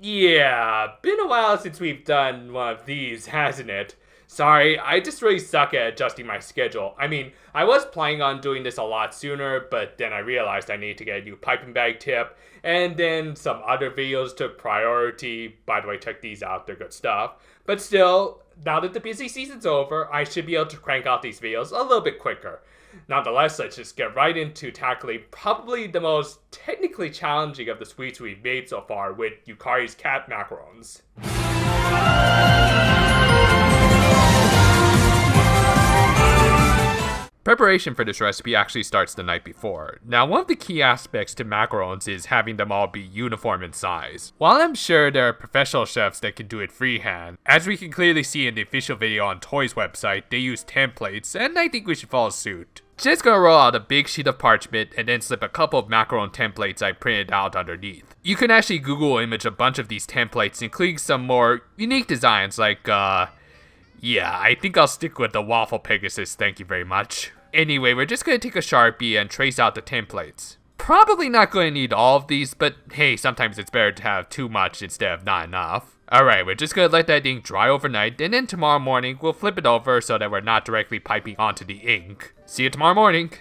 Yeah, been a while since we've done one of these, hasn't it? Sorry, I just really suck at adjusting my schedule. I mean, I was planning on doing this a lot sooner, but then I realized I need to get a new piping bag tip, and then some other videos took priority. By the way, check these out, they're good stuff. But still, now that the busy season's over, I should be able to crank out these videos a little bit quicker. Nonetheless, let's just get right into tackling probably the most technically challenging of the sweets we've made so far with Yukari's cat macarons. Preparation for this recipe actually starts the night before. Now, one of the key aspects to macarons is having them all be uniform in size. While I'm sure there are professional chefs that can do it freehand, as we can clearly see in the official video on Toei's website, they use templates, and I think we should follow suit. Just gonna roll out a big sheet of parchment and then slip a couple of macaron templates I printed out underneath. You can actually Google image a bunch of these templates, including some more unique designs like, yeah, I think I'll stick with the Waffle Pegasus, thank you very much. Anyway, we're just gonna take a Sharpie and trace out the templates. Probably not gonna need all of these, but hey, sometimes it's better to have too much instead of not enough. Alright, we're just gonna let that ink dry overnight, and then tomorrow morning we'll flip it over so that we're not directly piping onto the ink. See you tomorrow morning.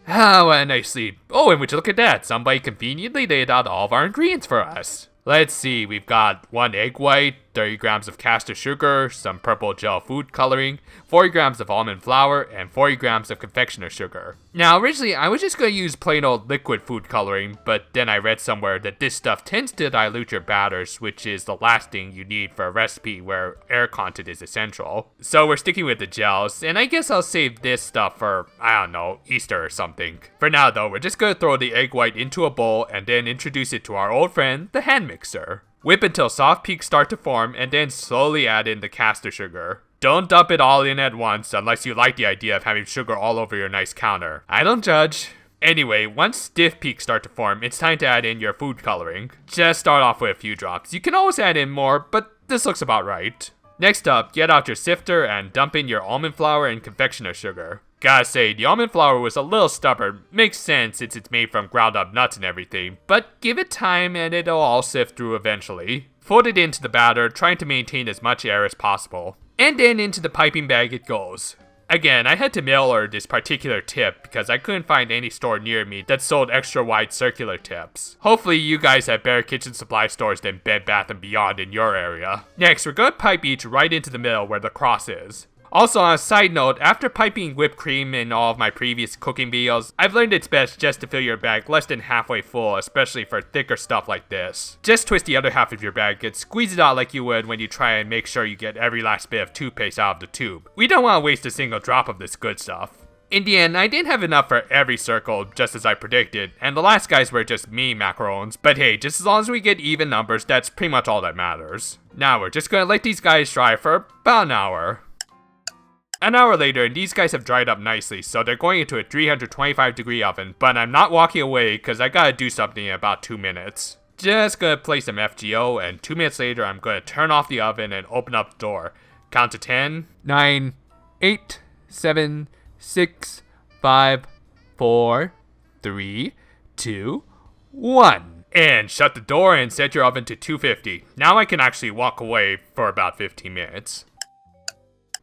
Ah, what a nice sleep. Oh, and would you look at that, somebody conveniently laid out all of our ingredients for us. Let's see, we've got 1 egg white, 30 grams of caster sugar, some purple gel food coloring, 40 grams of almond flour, and 40 grams of confectioner sugar. Now, originally, I was just going to use plain old liquid food coloring, but then I read somewhere that this stuff tends to dilute your batters, which is the last thing you need for a recipe where air content is essential. So we're sticking with the gels, and I guess I'll save this stuff for, I don't know, Easter or something. For now though, we're just going to throw the egg white into a bowl and then introduce it to our old friend, the hand mixer. Whip until soft peaks start to form, and then slowly add in the caster sugar. Don't dump it all in at once unless you like the idea of having sugar all over your nice counter. I don't judge. Anyway, once stiff peaks start to form, it's time to add in your food coloring. Just start off with a few drops. You can always add in more, but this looks about right. Next up, get out your sifter and dump in your almond flour and confectioner sugar. Gotta say, the almond flour was a little stubborn. Makes sense since it's made from ground up nuts and everything, but give it time and it'll all sift through eventually. Fold it into the batter, trying to maintain as much air as possible. And then into the piping bag it goes. Again, I had to mail order this particular tip because I couldn't find any store near me that sold extra wide circular tips. Hopefully you guys have better kitchen supply stores than Bed Bath & Beyond in your area. Next, we're gonna pipe each right into the middle where the cross is. Also, on a side note, after piping whipped cream in all of my previous cooking videos, I've learned it's best just to fill your bag less than halfway full, especially for thicker stuff like this. Just twist the other half of your bag and squeeze it out like you would when you try and make sure you get every last bit of toothpaste out of the tube. We don't want to waste a single drop of this good stuff. In the end, I didn't have enough for every circle, just as I predicted, and the last guys were just me macarons, but hey, just as long as we get even numbers, that's pretty much all that matters. Now we're just gonna let these guys dry for about an hour. An hour later, and these guys have dried up nicely, so they're going into a 325 degree oven, but I'm not walking away because I gotta do something in about 2 minutes. Just gonna play some FGO, and 2 minutes later I'm gonna turn off the oven and open up the door. Count to 10, 9, 8, 7, 6, 5, 4, 3, 2, 1. And shut the door and set your oven to 250. Now I can actually walk away for about 15 minutes.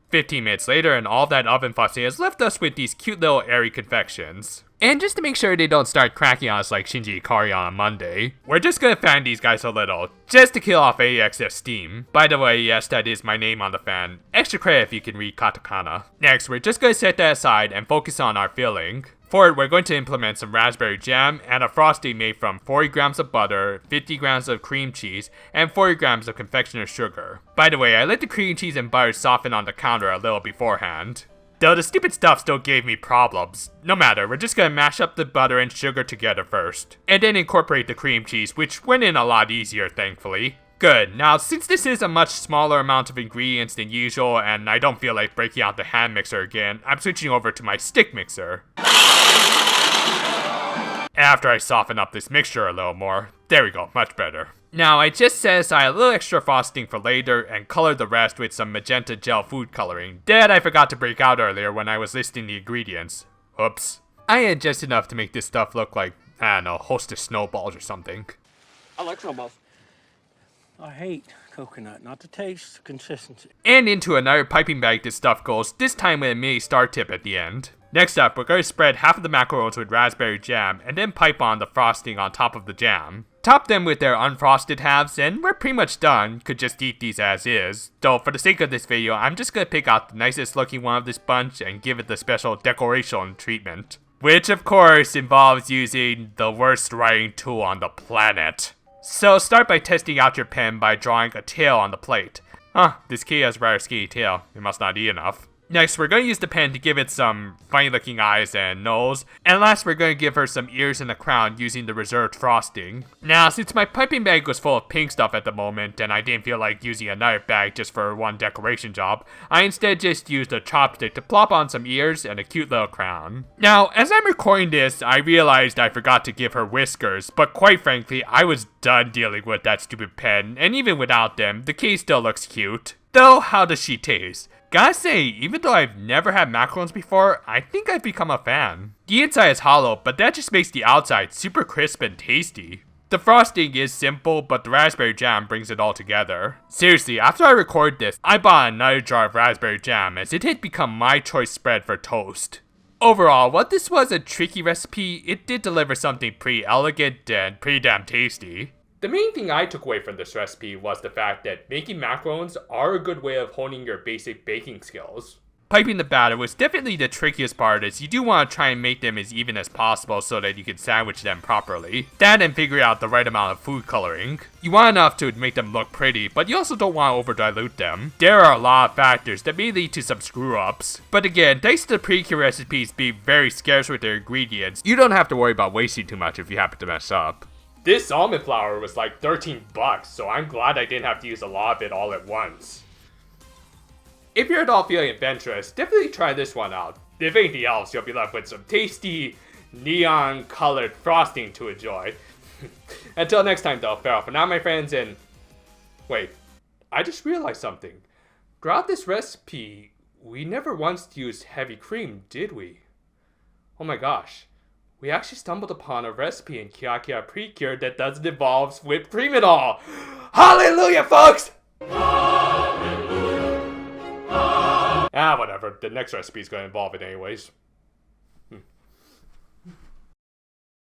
15 minutes later, and all that oven fussing has left us with these cute little airy confections. And just to make sure they don't start cracking on us like Shinji Yukari on a Monday, we're just gonna fan these guys a little, just to kill off any excess steam. By the way, yes, that is my name on the fan. Extra credit if you can read katakana. Next, we're just gonna set that aside and focus on our filling. For it, we're going to implement some raspberry jam and a frosting made from 40 grams of butter, 50 grams of cream cheese, and 40 grams of confectioner sugar. By the way, I let the cream cheese and butter soften on the counter a little beforehand. Though the stupid stuff still gave me problems. No matter, we're just gonna mash up the butter and sugar together first, and then incorporate the cream cheese, which went in a lot easier, thankfully. Good. Now, since this is a much smaller amount of ingredients than usual, and I don't feel like breaking out the hand mixer again, I'm switching over to my stick mixer. After I soften up this mixture a little more. There we go, much better. Now, I just set aside a little extra frosting for later and colored the rest with some magenta gel food coloring that I forgot to break out earlier when I was listing the ingredients. Oops. I had just enough to make this stuff look like, I don't know, Hostess snowballs or something. I like snowballs. I hate coconut, not the taste, the consistency. And into another piping bag this stuff goes, this time with a mini star tip at the end. Next up, we're going to spread half of the macarons with raspberry jam, and then pipe on the frosting on top of the jam. Top them with their unfrosted halves, and we're pretty much done. Could just eat these as is. Though, for the sake of this video, I'm just going to pick out the nicest looking one of this bunch and give it the special decoration treatment. Which, of course, involves using the worst writing tool on the planet. So start by testing out your pen by drawing a tail on the plate. This key has a rather skinny tail. It must not eat enough. Next, we're going to use the pen to give it some funny looking eyes and nose. And last, we're going to give her some ears and a crown using the reserved frosting. Now, since my piping bag was full of pink stuff at the moment, and I didn't feel like using another bag just for one decoration job, I instead just used a chopstick to plop on some ears and a cute little crown. Now, as I'm recording this, I realized I forgot to give her whiskers, but quite frankly, I was done dealing with that stupid pen, and even without them, the key still looks cute. Though, how does she taste? Gotta say, even though I've never had macarons before, I think I've become a fan. The inside is hollow, but that just makes the outside super crisp and tasty. The frosting is simple, but the raspberry jam brings it all together. Seriously, after I record this, I bought another jar of raspberry jam as it had become my choice spread for toast. Overall, while this was a tricky recipe, it did deliver something pretty elegant and pretty damn tasty. The main thing I took away from this recipe was the fact that making macarons are a good way of honing your basic baking skills. Piping the batter was definitely the trickiest part, as you do want to try and make them as even as possible so that you can sandwich them properly. That and figure out the right amount of food coloring. You want enough to make them look pretty, but you also don't want to over dilute them. There are a lot of factors that may lead to some screw ups. But again, thanks to the Precure recipes being very scarce with their ingredients, you don't have to worry about wasting too much if you happen to mess up. This almond flour was like 13 bucks, so I'm glad I didn't have to use a lot of it all at once. If you're at all feeling adventurous, definitely try this one out. If anything else, you'll be left with some tasty, neon-colored frosting to enjoy. Until next time though, farewell for now my friends, and... Wait, I just realized something. Throughout this recipe, we never once used heavy cream, did we? Oh my gosh. We actually stumbled upon a recipe in Kirakira Precure that doesn't involve whipped cream at all. Hallelujah, folks! Hallelujah. Whatever. The next recipe is going to involve it anyways.